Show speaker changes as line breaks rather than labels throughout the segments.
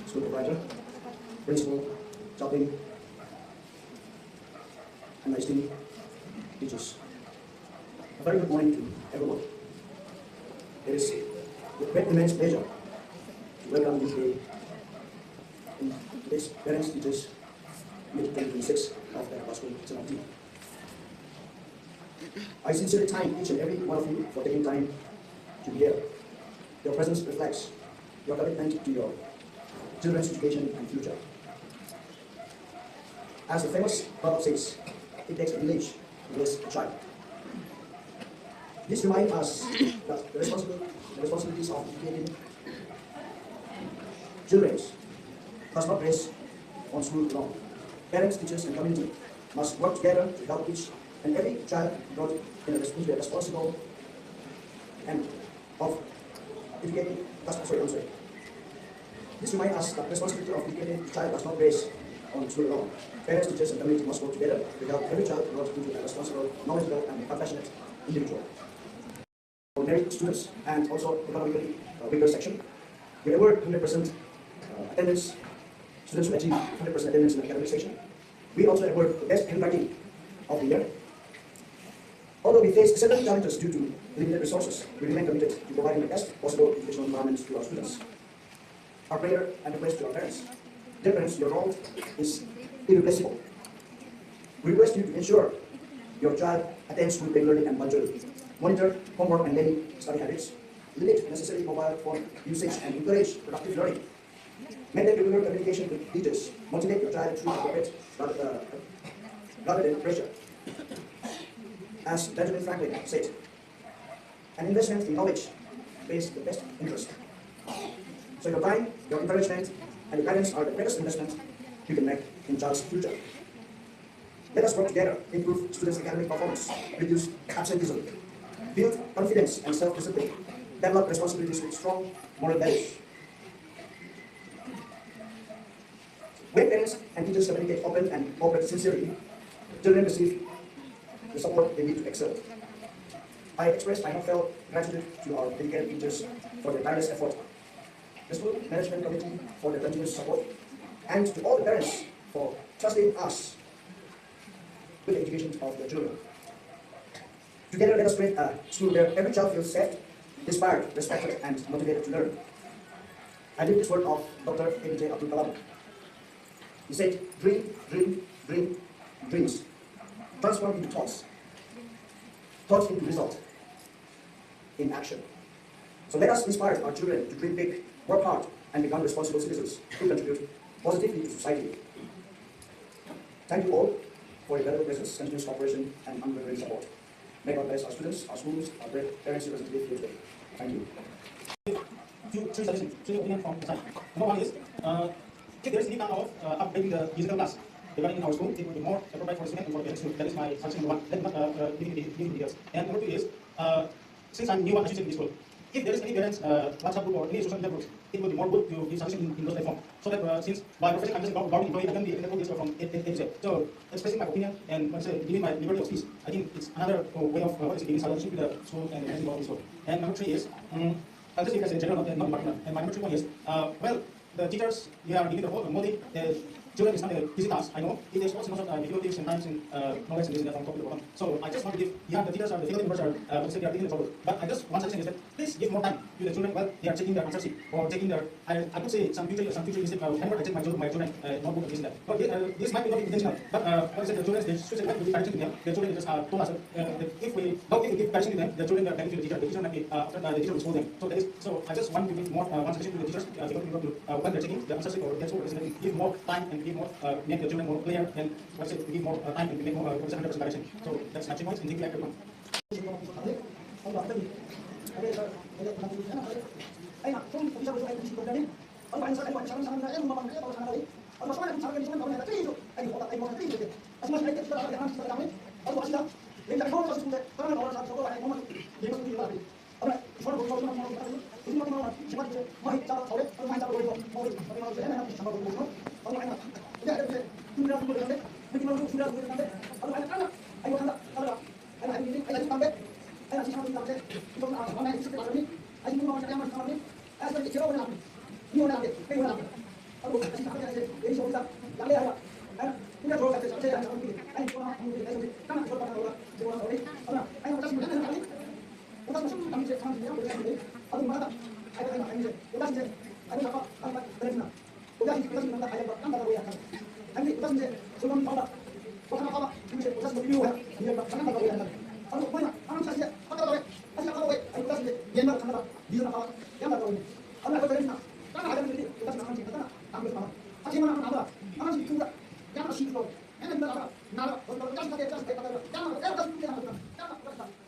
school proprietor, principal, chaplain, and my esteemed teachers. A very good morning to everyone. It is with great immense pleasure to welcome you today in today's Parents Teachers Meet 2026 of the Gospel Society. I sincerely thank each and every one of you for taking time to be here. Your presence reflects your commitment to your children's education and future. As the famous proverb says, it takes a village to raise a child. This reminds us that the responsibilities of educating children does not rest on school alone. Parents, teachers, and community must work together to help each and every child brought in a responsible and of educating. This reminds us that the responsibility of educating the child does not rest on school alone. Parents, teachers, and community must work together to help every child brought into a responsible, knowledgeable, and compassionate individual. For married students and also economically weaker section, we award 100% attendance. Students who achieve 100% attendance in the academic section. We also award the best handwriting of the year. Although we face several challenges due to limited resources, we remain committed to providing the best possible educational environment to our students. Our prayer and request to our parents. Dear parents, your role is irreplaceable. We request you to ensure your child attends school regularly and punctually. Monitor homework and daily study habits. Limit necessary mobile phone usage and encourage productive learning. Maintain regular communication with teachers. Motivate your child through appropriate rather than pressure. As Benjamin Franklin said, an investment in knowledge pays the best interest. So your time, your encouragement, and your guidance are the greatest investment you can make in child's future. Let us work together to improve students' academic performance, reduce absenteeism, build confidence and self-discipline, develop responsibilities with strong moral values. When parents and teachers communicate open and cooperate sincerely, children receive the support they need to excel. I express my heartfelt gratitude to our dedicated teachers for their tireless effort, the school management committee for their continuous support, and to all the parents for trusting us with the education of their children. Together, let us create a school where every child feels safe, inspired, respected, and motivated to learn. I live this word of Dr. APJ Abdul Kalam. He said, dream, dream, dream, dreams. Transform into thoughts. Thoughts into result. In action. So let us inspire our children to dream big, work hard, and become responsible citizens who contribute positively to society. Thank you all for your valuable presence, continuous cooperation, and unwavering support. May God bless our students, our schools, our parents, representatives here today. Thank you.
Three suggestions, three opinions from the side. Number one is, if there is any kind of upgrading the physical class regarding our school, it will be more appropriate for the student and for the parents too. That is my suggestion number one. Let me not give details. And number two is, since I'm new assistant in this school, if there is any parents WhatsApp group or any social media groups, it will be more good to give suggestion in those platforms. So that since by profession I'm just a government employee, I can be able to from A. So expressing my opinion and giving my liberty of speech, I think it's another way of giving suggestion to the school and the management of the school. And number three is, I'll just give as a general, not department. And my number 3 point is, well, the teachers, they are giving the whole motive. Children is not an easy task, I know. It is also difficulties sometimes in knowledge and this from top to the bottom. So I just want to give, the teachers are the faculty members are, they are taking the trouble. But I just one suggestion is that please give more time to the children while they are checking their answer sheet or checking their, I could say some future visit, whenever I check my children notebook and this and that. But this might be not intentional. But like I said, the children, they should not give correction to them. The children just told us that if we give correction to them, the children are back to the teacher might be, after the teacher will scold them. So I just want to give more one suggestion to the teachers, when they're checking the answer sheet or their school, give more time and give more, make the children more clear and to give more time and make more 100% direction. So that's my 3 points and thank you everyone.
그러나 우자신 남자 가야가 남자라고 약한 아니 우자신 소문 봐봐 보상 봐봐 이제 우자신 비교해 이제 장난하고 약한 아니 뭐야 하는 사실 하다가 왜 다시 나가고 왜 아니 우자신 옛날 장난아 니들 나가 양나가고 아니 그거 되나 나가 하는 일이 우자신 하는 게 있잖아 아무도 봐 하지만 나가 하는 게 그거다 양나 시키고 얘는 나가 우자신한테 나가 양나 내가 우자신 게 나가 양나 우자신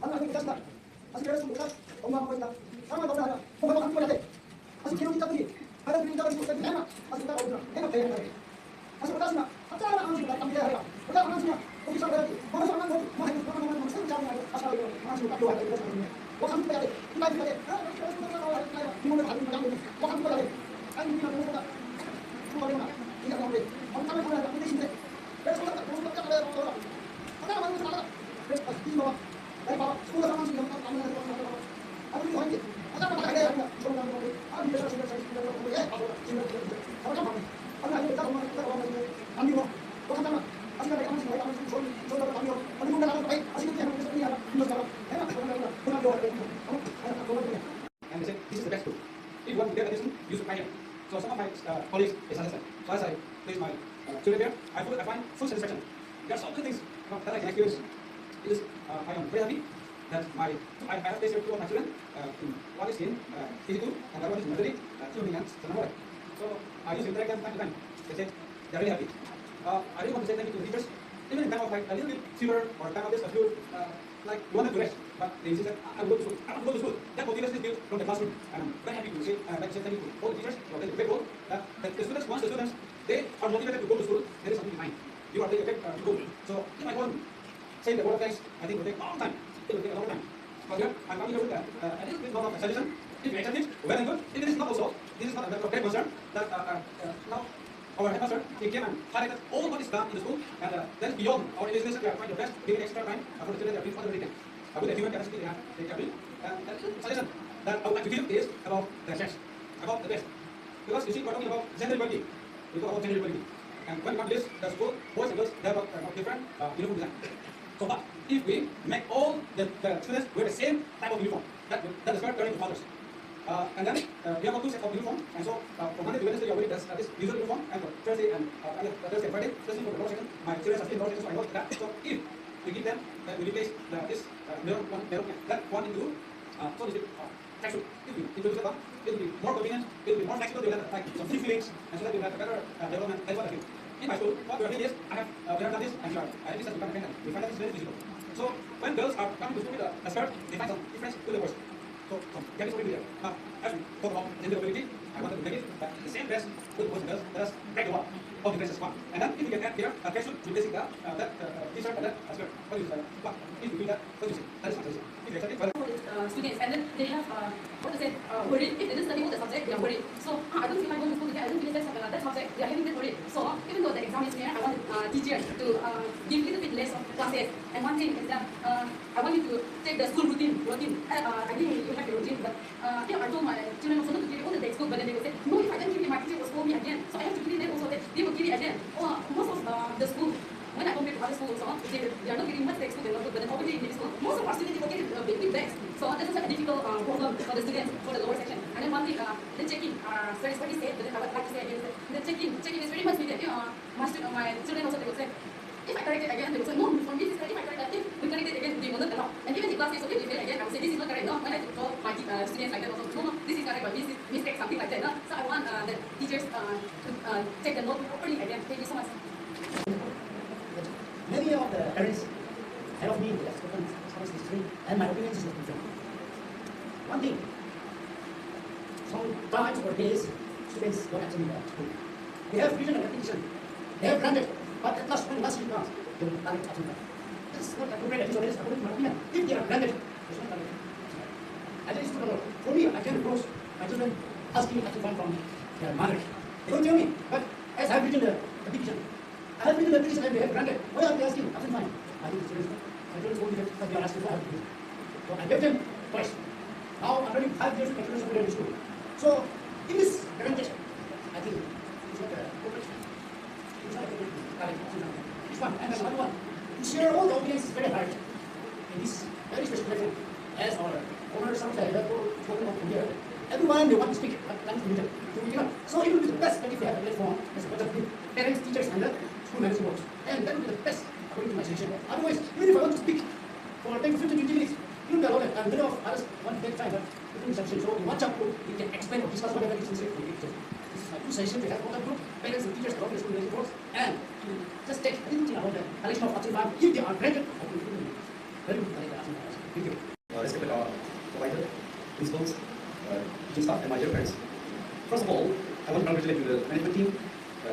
아니 괜찮다. 아직 그래서 못가 엄마 하고 있다. 사람만 너무 하냐. 엄마가 한 번에 돼. 아직 기록이 있다더니 하나 그림 잡아주고 있다. 내가 아직 나가 오더라. 내가 배야 돼. 아직 못하시나. 합장을 안 하시고 나 믿어야 해라. 못하 안 하시냐. 거기서 해야지. 거기서 안 하고 뭐 해도 그러면 생각 잡아야 돼. 아까 이거 안 하시고 딱 요하게 이래서 그러네. 뭐 삼십 해야 돼. 이마이 해야 돼. 이모를 가지고 나가고 뭐 삼십 해야 돼. 아니 우리가 그거보다 그거보다 이게 나오는데 엄청나게 하나 안 되신데 왜 손가락 손가락 잡아야 돼. 하나 만들어서 나가. 그래서 이리 와봐. 나 봐봐. 스쿨에 상황씩 너무 아무나 해도 아무리 화이팅. 하자면 나가야 돼. 좋은 거 하고. 아, 이래서 지금 예, 바로 지금 바로 좀 하네. 아니 일단 엄마 안 미워. 또 하자면 아직 내가 한번 내가 한번 좋은 거 안 미워. 아니 뭔가 나가고 왜 아직 그때 하는 게 아니야. 이거 잡아. 내가 그만 좋아.
And they said, this is the best tool. If you want to get addition, use it right here. So some of my colleagues is understand. So as I place my children here, I find full satisfaction. There are so many things that I can experience. It is, I am very happy that I have placed here two of my children. One is in physical and the other one is mentally tuning and number. So I use interact them time to time. They say they are really happy. I really want to say thank you to the teachers. Even in time of like a little bit fever or time of this, a few like you want them to rest, but they insist that I will go to school. I want to go to school. That motivation is built from the classroom, and I'm very happy to say thank you to all the teachers for the great role that the students, once the students they are motivated to go to school, there is something behind. You are taking effect to go. So if I want say the word of thanks, I think it will take a long time. It will take a long time. But here, I'm coming here with a little bit more of a suggestion. If you accept it, well and good. If it is not also, this is not a matter of great concern that now our headmaster, he came and highlighted all what is done in the school, and that is beyond our imagination. We are trying our best, giving extra time for the children that are doing whatever they can. With the human capacity they have, they can do. And a suggestion that I would like to give is about the chance, about the best. Because you see, we're talking about gender equality. We talk about gender equality. And when it comes to this, the school, boys and girls, they have got different uniform design. So but if we make all the students wear the same type of uniform, that is start turning to fathers. And then we have got two sets of uniform, and so from Monday to Wednesday we are wearing this usual uniform, and Thursday and Thursday and Friday, especially for the lower section, my children are still in lower section, so I know that. So if we give them, we replace this that one into so this tracksuit. If we introduce that one, it will be more convenient, it will be more flexible, they will have like some free feelings, and so that we will have a better development. That's what I feel. In my school, what we are doing is, we have done this, and this has become independent. We find that it's very visible. So when girls are coming to school with a skirt, they find some difference to the boys. So get this over here. Now, as we talk about gender equality, I wanted to make it that the same dress with boys and girls, let us break the wall of differences one. And then if we can add here a tracksuit replacing that t-shirt and that skirt, what do you say? What? If we do that, what do you say? That is my suggestion. If you accept it, well,
students, and then they have what to say, worried. If they didn't study all the subject, they are worried. So I don't feel like going to school today. I don't finish that subject. They are getting that worried. So even though the exam is near, I want teachers to give a little bit less of classes. And one thing is that I want you to take the school routine. I think you have your routine, but I told my children also not to give it all the textbook, but then they will say, no, if I don't give it, my teacher will scold me again. So I have to give it them also. They will give it again. Most of the school. When I compare to other schools, they are not giving much textbook and notebook, but then obviously in this school, most of our students will get big bags. So this is a difficult problem for the students for the lower section. And then one thing, the checking, sorry, what he said, but then I would like to say again, the checking is very much needed. My children also, they will say, if I correct it again, they will say, no, from this is correct, if I correct it, if we correct it again, they will not allow. And even in class, it's okay if they fail again, I will say, this is not correct. No, when I told my students like that also, no, this is correct, but this is mistake, something like that. No? So I want the teachers to check the notebook properly again. Thank you so much.
Many of the parents help me in the spoken history, and my opinion is not different. One thing, sometimes or days, students don't actually go to school. They have vision and recognition. They have granted, but at last, when the last week comes, they will not actually go. This is not appropriate, at least according to my opinion. If they are granted, it's not granted. At least for me, I can approach my children asking what to find from their mother. They don't tell me, but as I have written the petition, I have written the petition and they have granted. Why are they asking? I said, fine. I think it's serious. I don't know what they are asking for. I have to do. So I gave them twice. Now I'm running 5 years with my children secondary school. So in this presentation, I think it's not a cooperation. It's not a cooperation. It's one. And another one. To share all the audience is very hard in this very special platform.
as our owner subject spoken of here, everyone they want to speak language religion to begin. So it will be the best if you have a platform as much as the parents, teachers, and the school management works. And that will be the best according to my suggestion. Otherwise, even if I want to speak for 10 to 15 minutes, you will be allowed and many of others want to take time. But so in one chapter, you can explain or discuss whatever is necessary for the teacher. This is my two sessions. We have all the group, parents and teachers along the school management works, and just take anything about the collection of article if they are granted. Very good. Thank you.
Respected provider, principals, teaching staff, and my dear parents. First of all, I want to congratulate you, the management team,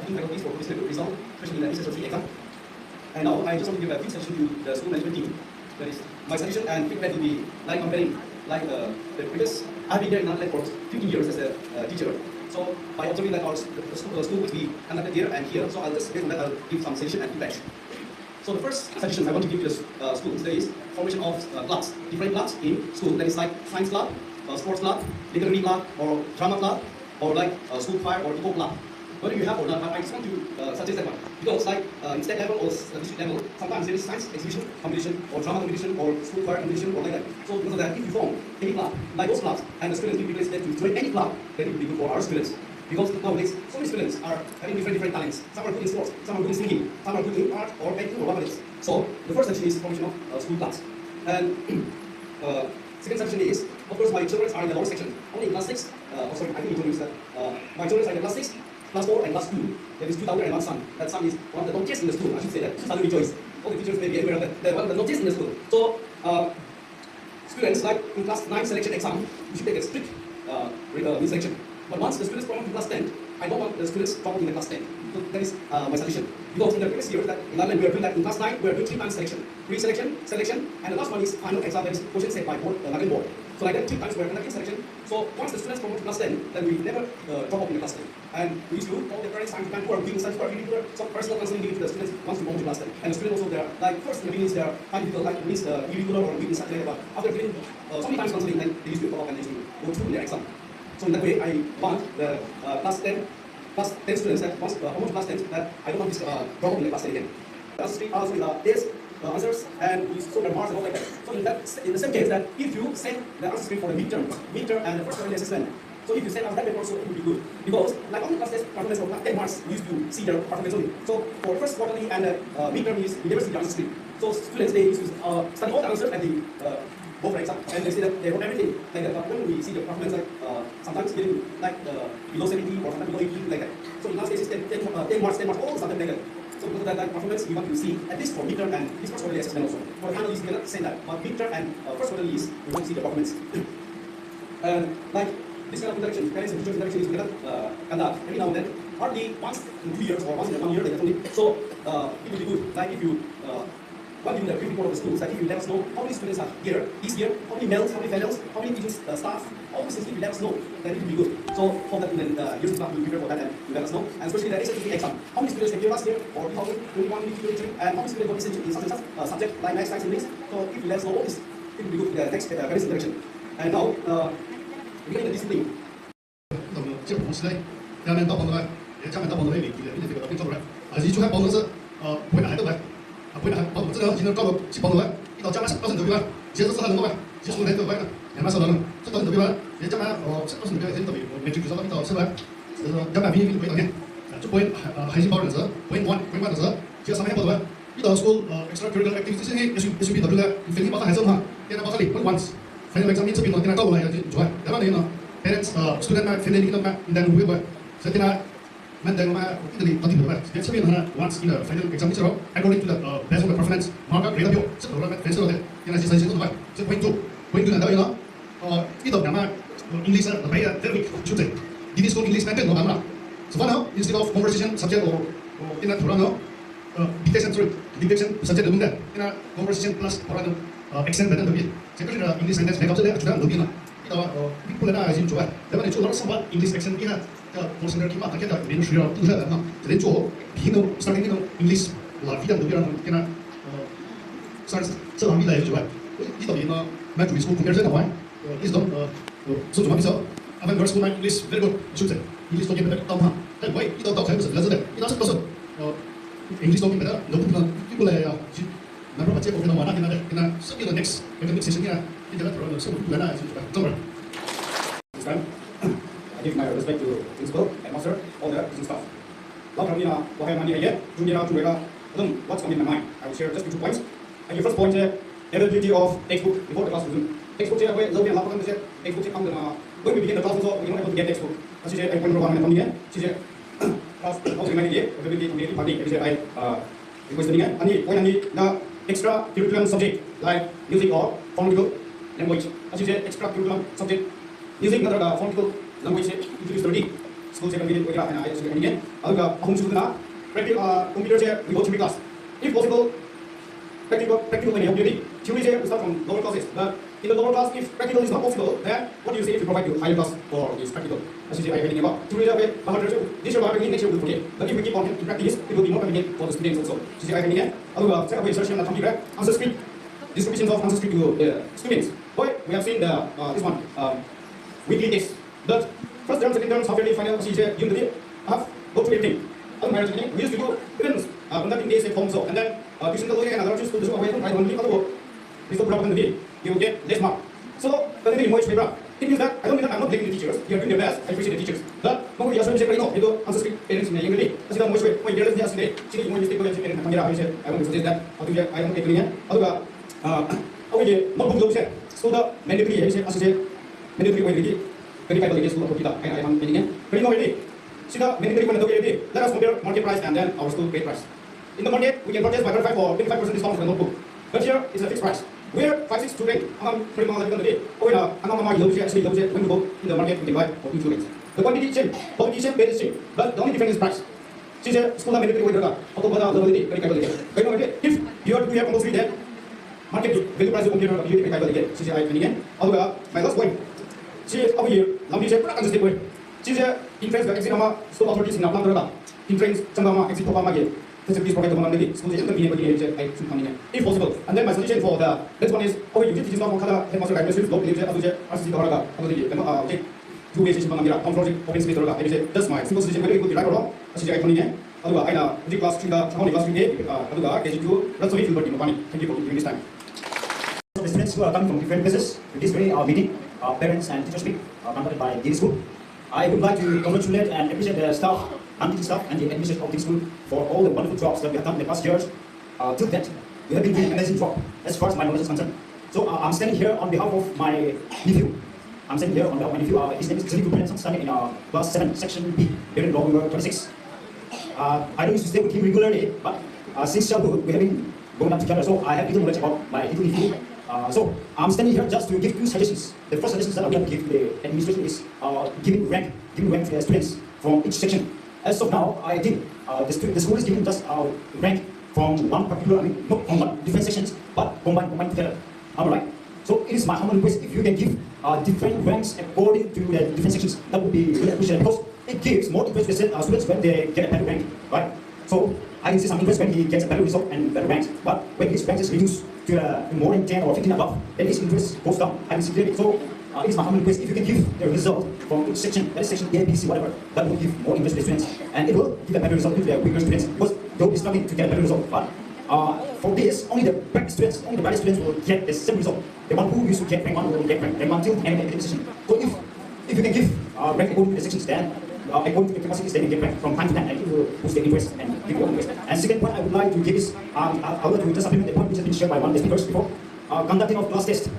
teaching faculties for this good result, especially in the SSLC exam. And now I just want to give a quick suggestion to the school management team. That is, my suggestion and feedback will be like comparing, like the previous. I've been there in Nagaland for 15 years as a teacher. So by observing that our school will be conducted here and here, so I'll just based on that I'll give some suggestion and feedback. So the first suggestion I want to give to the schools, there is formation of clubs, different clubs in school. That is like science club, sports club, literary club, or drama club, or like school choir or eco club. Whether you have or not, I just want to suggest that one. Because like in state level or district level, sometimes there is science exhibition competition, or drama competition, or school choir competition, or like that. So because of that, if you form any club, like those clubs, and the students will be placed there to join any club, then it will be good for our students. Because nowadays, so many students are having different talents. Some are good in sports, some are good in singing, some are good in art or painting or whatever it is. So the first section is formation of school clubs. And second section is, of course, my children are in the lower section, only in class 6. Sorry, I think you told me that my children are in class 6, class 4, and class 2. There is 2 daughter and 1 son. That son is one of the notice in the school. I should say that. Son rejoice. All the teachers may be aware of that. They're one of the notice in the school. So students, like in class 9 selection exam, you should take a strict selection. But once the students promote to class 10, I don't want the students promoted in the class 10. So that is my suggestion. Because in the previous year, that in Ireland, we are doing that in class 9, we are doing 3 times selection. Pre-selection, selection, and the last one is final exam, that is question set by board, Ireland board. So like that, 3 times we are conducting selection. So once the students promote to class 10, then we never drop off in the class 10. And we used to call the parents time to time who are giving such some personal counseling given to the students once we promote to class 10. And the students also, they are, like first in the beginning, they are kind of difficult, like it means irregular or weakness, something like that. But after giving so many times counseling, then they used to follow up and they used to go through their exam. So in that way, I want the class 10 students that once promote to class 10, that I don't want this drop off in the class 10 again. The answer street also is answers and we show the marks and all like that. So in the same case that if you send the answer script for the midterm and the first quarterly assessment, so if you send us that paper also it would be good. Because like only class test performance of 10 marks we used to see their performance only. So for first quarterly and midterm we never see the answer script. So students they used to study all the answers at the go for exam and they say that they wrote everything like that. But when we see the performance like sometimes getting like below 70 or sometimes below 80 like that. So in last cases 10 marks, all something like that. So because of that like, performance, we want to see at least for midterm and this first quarterly assessment also. For the final list, we cannot say that, but midterm and first quarterly list, we want to see the performance. And like this kind of interaction, parents and teachers interaction is we cannot conduct every now and then, hardly once in 2 years or once in 1 year, like only. So it will be good, like if you want to do the brief report of the schools, like if you let us know how many students are here this year, how many males, how many females, how many teaching staff, all these things, if you let us know, then it will be good. So for that, in the years to come, we prepare for that and you let us know. And especially the SSLC exam, how many students came here last year, or 2021, 2022, and how many students got distinction in such and such subject, like math, science, English. So if you let us know all this, it will be good in the next parents interaction. And now, regarding the discipline.
接不是嘞，下面到帮助嘞，也下面到帮助嘞，你这个并做出来，一出来帮助是不会拿对不对？不会拿帮助，这个已经搞个去帮助嘞，一到将来到时候对不对？接着是他能够呗，接触来对不对？两百少人，这到时候对不对？也将来这到时候对不对？对不对？每句句说到一到是不对？就是两百平不会到天，就不会海星包人时，不会关的时，接上面帮助嘞，一到 school extracurricular activities 这些也是比到这个飞机包还是嘛，现在包这里不管，反正 exam 这边呢，现在搞过来就做，两百年呢。Parents, student family kita dan we buat. Setelah mendengar itu tadi berapa? Dia sebenarnya once in the final exam itu, according to the based on the performance, maka grade itu sebenarnya fancy loh. Yang nasi saya itu apa? Saya point to nanti you know, itu nama English lebih very weak cuci. Di school English nanti nggak mana. Sebenarnya instead of conversation subject or kita turun no, dictation subject itu benda. Kita conversation plus orang accent benda lebih. Saya kira English sentence mereka sudah lebih lah. People na izin coba. Tapi ni coba sempat English accent ni kan. Kalau kita tak kita minum suara tu saja kan. Jadi coba kita starting ni English lah kita tu biar kita start seorang bila itu coba. Itu ni macam tu school compare dengan awak. Itu so cuma bisa. Apa yang school English very good. Sudah. English tu kita tahu mah. Tapi baik itu tahu saya sudah sudah. Itu asal English tu kita, no people ya. Nanti baca kau kena mana kita sebelum next academic session ni 并且他讨论的社会原来是正面。
This time, I give my respect to principal, headmaster, all the teaching staff. Welcome, wahai idea, junior, what's coming in my mind? I will share just 2 points. And your first point is availability of textbook before the class resume. Textbook here, where we lakukan is textbook here when we begin the class also we are not able to get textbook. As you say, I point number 1 and coming she said, class also remain here, availability community party. As you say, I request the extra curriculum subject like music or phonetical language. As you say, extra curriculum subject using another phonetical language introduced already. School secondary and I also again. Home student practical computers here we go to class. If possible, practical when you have duty. Theory here we start from lower classes. But in the lower class, if practical is not possible, then what do you say if you provide you higher class for this practical? As you say, I am thinking about theory this year we next year we forget. But if we keep on in practice, it will be more convenient for the students also. So you say I am thinking. Second way insertion and answer script. Distributions of answer script to the students. Boy, we have seen the this one weekly test. But first term, second term, half-yearly, final, unit, half, go through everything. We used to do even conducting days at home so, and then tuition the and other school to do away from only other work. This is the problem you will get less mark. So, more paper. It means that I don't mean that I'm not blaming the teachers. You are doing their best. I appreciate the teachers. But no, you are showing no. You answer script parents in the English. As you know, most way. When you realize today, she is more mistake going to parents. I want to suggest that. I don't get it. Okay, not book those. So the mandatory, as you say, mandatory way. 25 days school kita I am meaning very already. Sida mandatory when already. Let us compare market price and then our school paid price. In the market, we can purchase by 25 or 25% discount for the notebook. But here is a fixed price. Where 5-6 students, pretty much the day. When actually when you go in the market, we can buy for 2 students. The quantity same, quality same, pay same. But the only difference is price. Since school mandatory way if you are to have compulsory then market value price compare I mean my last point. She is over here, Lambi said, understand way. She is in France, the exit school authorities in Atlanta. In France, Sangama, exit of Amagi. Facilities provided to Mamadi, school is be able to if possible. And then my suggestion for the next one is, oh, you teach not Kala, Headmaster Dvs, local leader, RC Doraga, take 2 ways in Mamira, on project, open space Doraga. That's my simple suggestion, very good, right or wrong. As you say, I know, the class 3, only class 3A, KG2, that's why you feel money. Thank you for giving this time.
So the students who are coming from different places to this very meeting, parents and teachers meet conducted by the school. I would like to congratulate and appreciate the staff, teaching staff and the administration of the school for all the wonderful jobs that we have done in the past years. Till that, we have been doing an amazing job as far as my knowledge is concerned. So I'm standing here on behalf of my nephew. His name is Zali studying in class 7, section B, period block number 26. I don't used to stay with him regularly, but since childhood we have been going up together, so I have little knowledge about my little nephew. So I'm standing here just to give 2 suggestions. The first suggestion that I would like to give to the administration is giving rank to the students from each section. As of now, I think the school is giving just rank from one particular, not from one different sections, but combined together. Am I right? So it is my humble request if you can give different ranks according to the different sections. That would be really appreciated because it gives more interest to students when they get a better rank, right? So I can see some interest when he gets a better result and better ranks, but when his rank is reduced to more than 10 or 15 above, then his interest goes down. I can see clearly. So it is my humble request if you can give the result from each section, that is section A, B, C, whatever, that will give more interest to the students, and it will give a better result to the weaker students because they will be struggling to get a better result. But for this, only the brightest students will get the same result. The one who used to get rank 1 will get rank 1 till the end of the session. So if you can give rank according to the sections, then according to the capacities, they can get rank from time to time, and it will boost their interest and give more interest. And second point I would like to give is, I would like to just supplement the point which has been shared by one of the speakers before, conducting of class test.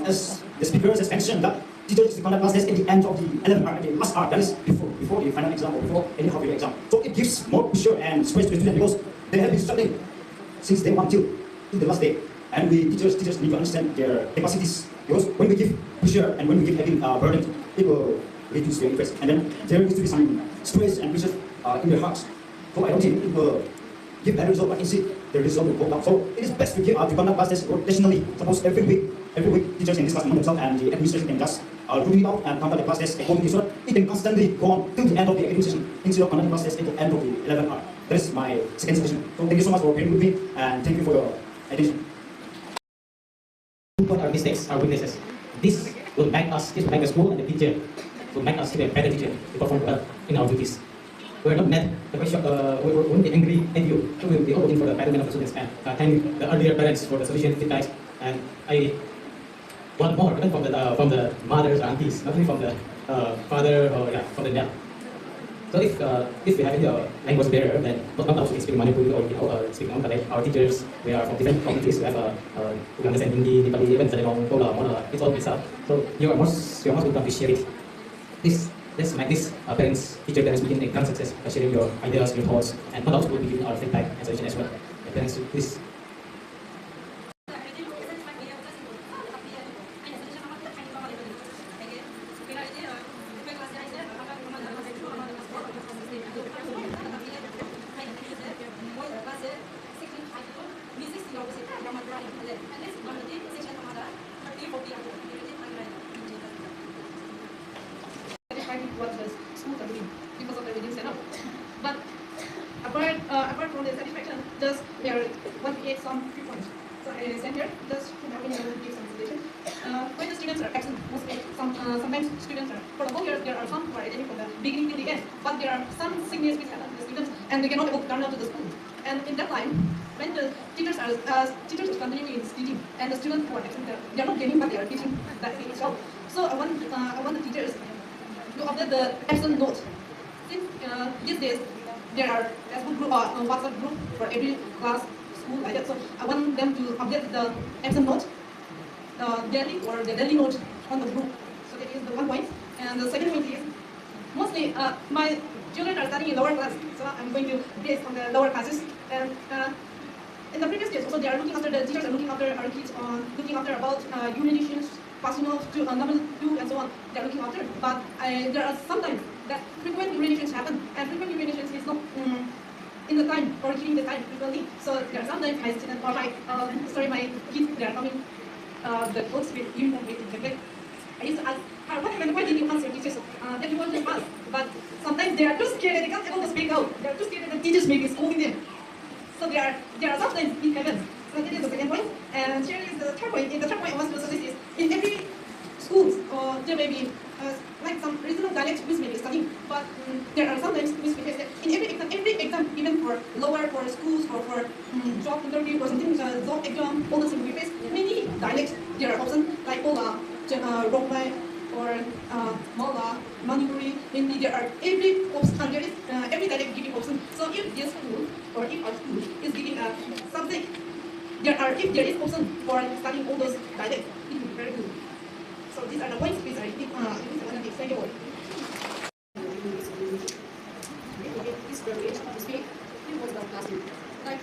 As the speakers has mentioned that teachers conduct class test at the end of the 11th hour, the last hour, that is before the final exam or before any half-yearly exam. So it gives more pressure and stress to the students because they have been studying since day 1 till the last day. And we teachers need to understand their capacities because when we give pressure and when we give heavy burden, it will reduce their interest. And then there needs to be some stress and pressure in their hearts. So I don't think it will give better result, but instead the result will go down. So it is best to conduct class tests rotationally. Suppose every week teachers can discuss among themselves and the administration can just rule it out and conduct the class test accordingly so that it can constantly go on till the end of the academic session instead of conducting class test at the end of the 11th hour. That is my second suggestion. So thank you so much for being with me and thank you for your attention.
What are mistakes, our weaknesses? This will make the school and the teacher will make us a better teacher to perform well in our duties. We are not mad, we won't be angry at you. We will be all looking for the betterment of the students and thank the earlier parents for the solution advice And I want more, even from the mothers or aunties, not only from the father or from the dad. So if we have any language barrier, then not also speak Manipuri or speak non-Malay, our teachers, we are from different communities, we have we understand Hindi, Nepali, even Salimong, Tola, Mola, it's all mixed up. So you are most going to appreciate it. Let's make this parents meeting a grand success by sharing your ideas, your thoughts, and not also will be giving our feedback and suggestion as well. Parents, please.
What the schools are doing because of the reduced setup. But apart from the satisfaction, just there want to get some few points. So I stand here just to give some suggestion. When the students are absent, mostly sometimes students are for the whole year there are some who are attending from the beginning till the end, but there are some sickness which happen to the students and they cannot able to turn out to the school. And in that time, when the teachers are continuing in teaching and the students who are absent, they are not getting what they are teaching that day itself. So I want the teachers to update the absent note. Since these days there are Facebook group or WhatsApp group for every class, school like that. So I want them to update the absent note, daily or the daily note on the group. So that is the one point. And the second point is mostly my children are studying in lower class, so I'm going to base on the lower classes. And in the previous days also they are looking after the teachers are looking after our kids on looking after about urinations, passing off to number 2 and so on. They are looking after, but there are sometimes that frequent urinations happen, and frequent urinations is not in the time or giving the time frequently. So there are sometimes my students or my kids they are coming the clothes with uniform with the I used to ask, why did you ask your teachers that you want to pass? But sometimes they are too scared, they can't able to speak out. They are too scared that the teachers may be scolding them. So there are sometimes it happens. So that is the second point. And here is the third point. In the third point I want to suggest is in every schools there may be like some regional dialects which may be studying, but there are sometimes which may say in every exam, even for lower for schools or for job interview or something, job exam, all the things we face, many dialects there are options like Ola, Rongmai, or Mala, Manipuri, Hindi. There are every option, there is every dialect giving option. So if this school or if our school is giving a subject, if there is option for studying all those dialects, it will be very good. So these are the points which I think I want to explain about. This variation of the speak, it was about classroom. Like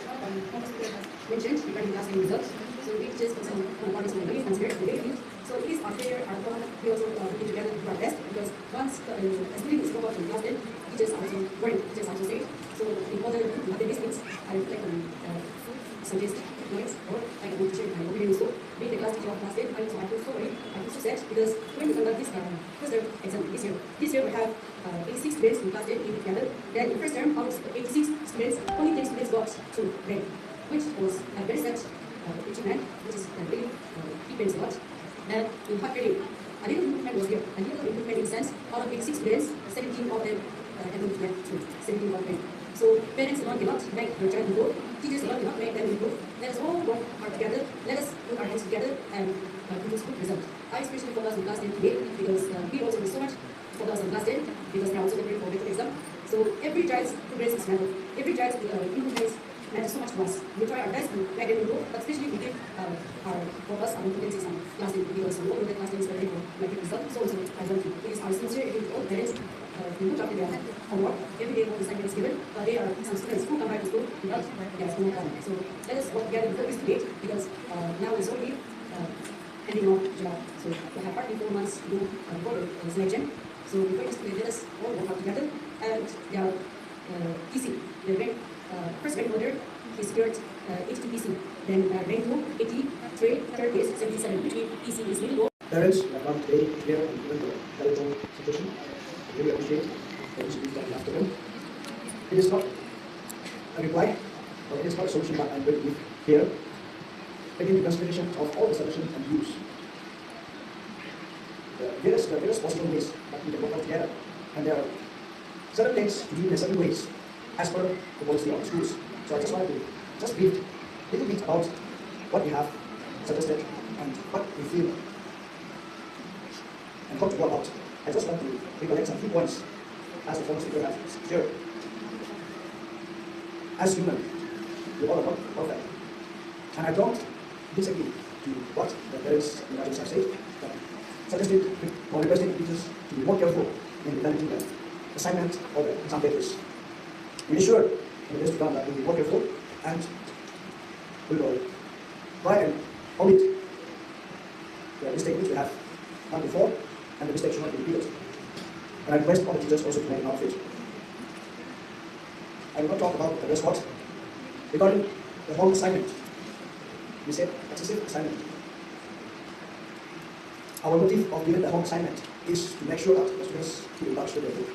mentioned regarding classroom results, so we just concern on what is very considered today. So it is our failure, our fun, we also put together to do our best, because once a student is over to class 10, teachers also worry, teachers also say. So in order to attend these things, I reflect on suggest points or I can share my opinion also. Being the class teacher of class 10, I feel so worried, I feel so sad, because when we conduct this first term exam this year we have 86 students in class 10 together. Then in first term, out of 86 students, only 10 students got to rank, which was a very sad achievement, which is really depends a lot. And in hard period, a little improvement was here. A little improvement in the sense, out of 86 students, 17 of them went to 17 of them. So parents alone cannot make their child improve. Teachers alone cannot make them improve. Let us all work hard together. Let us put our hands together and produce good results. I especially focus on class 10 today because we also do so much focus on class 10 because we are also preparing for the exam. So every child's progress is matter. Every child's improvements matters so much to us. We try our best to make them improve, but especially we give our focus on competencies on class 10 because we know that class 10 is very for my result. So I want to. It is our sincere effort to all parents to look after their homework. Every day, what assignment is given, but there are some students who come back to school without their schoolwork done. So let us work together before this debate because now is only ending of July. So we have hardly 4 months to do before the selection. So before this debate, let us all work out together. And their PC, the rank, first rank holder, he secured 82 PC. Then rank 2, 83, third place, 77, which means PC is really low.
Parents who have come today here and given the telephone situation, I really appreciate that you speak that after them. It is not a reply, or it is not a solution that I'm going to give here, taking into consideration of all the suggestions and views. There is possible ways that we can work out together, and there are certain things to do in certain ways as per the policy of the schools. So I just wanted to just brief a little bit about what we have suggested and what we feel and what to go about. I just want to recollect some key points as the former speaker has shared. As human, we all are not perfect. And I don't disagree to what the parents in the have said, but suggested or requested teachers to be more careful in developing the assignment or the exam papers. We ensure in the days to come that we will be more careful and we will try and omit the mistake which we have done before, and the mistake should not be repeated. And I request all the teachers also to make an outfit. I will not talk about the rest what. Regarding the home assignment, we said excessive assignment. Our motive of giving the home assignment is to make sure that the students keep in touch with their book.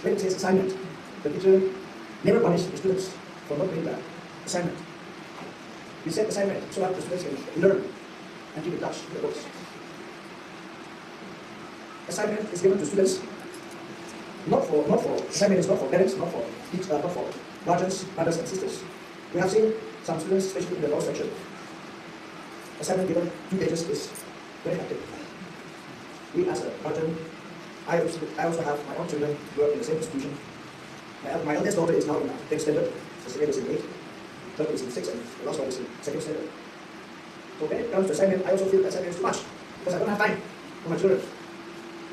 When it says assignment, the teacher never punishes the students for not doing the assignment. We said assignment so that the students can learn and keep in touch with their books. Assignment is given to students not for assignment is not for parents, not for teachers, not for guardians, brothers and sisters. We have seen some students, especially in the law section, assignment given 2 pages is very effective. We as a guardian, I also have my own children who work in the same institution. My eldest daughter is now in 10th standard, the second is in 8th, third is in 6th, and the last one is in 2nd standard. So when it comes to assignment, I also feel that assignment is too much because I don't have time for my children.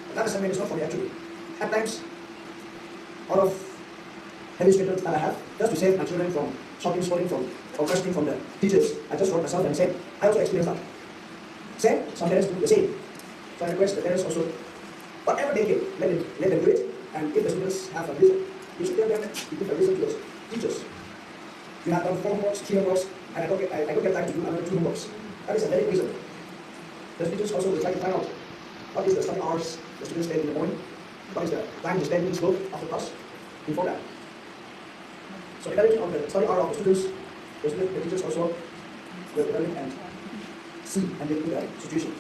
But that assignment is not for me actually. At times, out of heavy schedule that I have, just to save my children from shouting, scolding, or questioning from the teachers, I just wrote myself and said, I also experienced that. Same, some parents do the same. So I request the parents also, whatever they get, let them do it. And if the students have a reason, you should tell them to give a reason to those teachers. You have done 4 homeworks, 3 homeworks, and I don't get time to do another 2 homeworks. That is a very reason. The teachers also will try to find out what is the study hours the students spend in the morning, what is the time they spend in school after class, before that. So evaluating on the study hour of the students, the teachers also will evaluate and see and review the situation.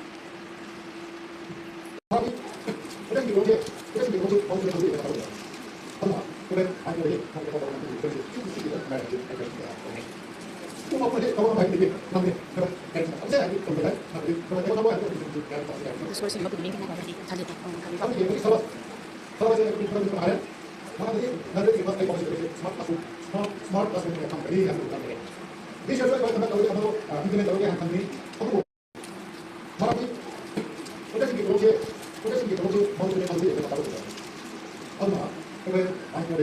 discorsi lima puluh minit na kami tali pa kami discorsi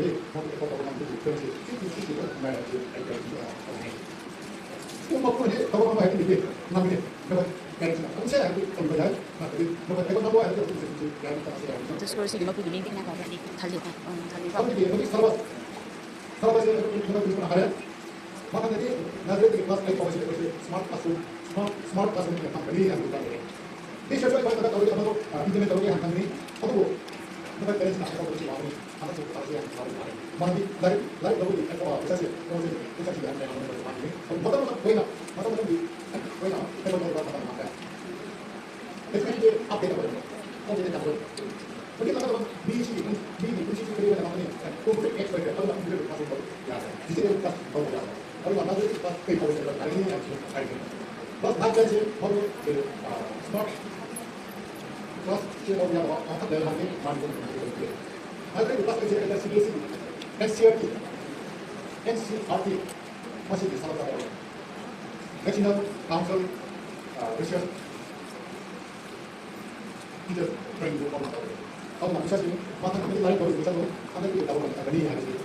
lima puluh minit na kami tali pa National Council Research Teacher Training Program. Kalau nggak bisa sih, maka kami lari dari bisa tuh, ada di tahun ini hari ini,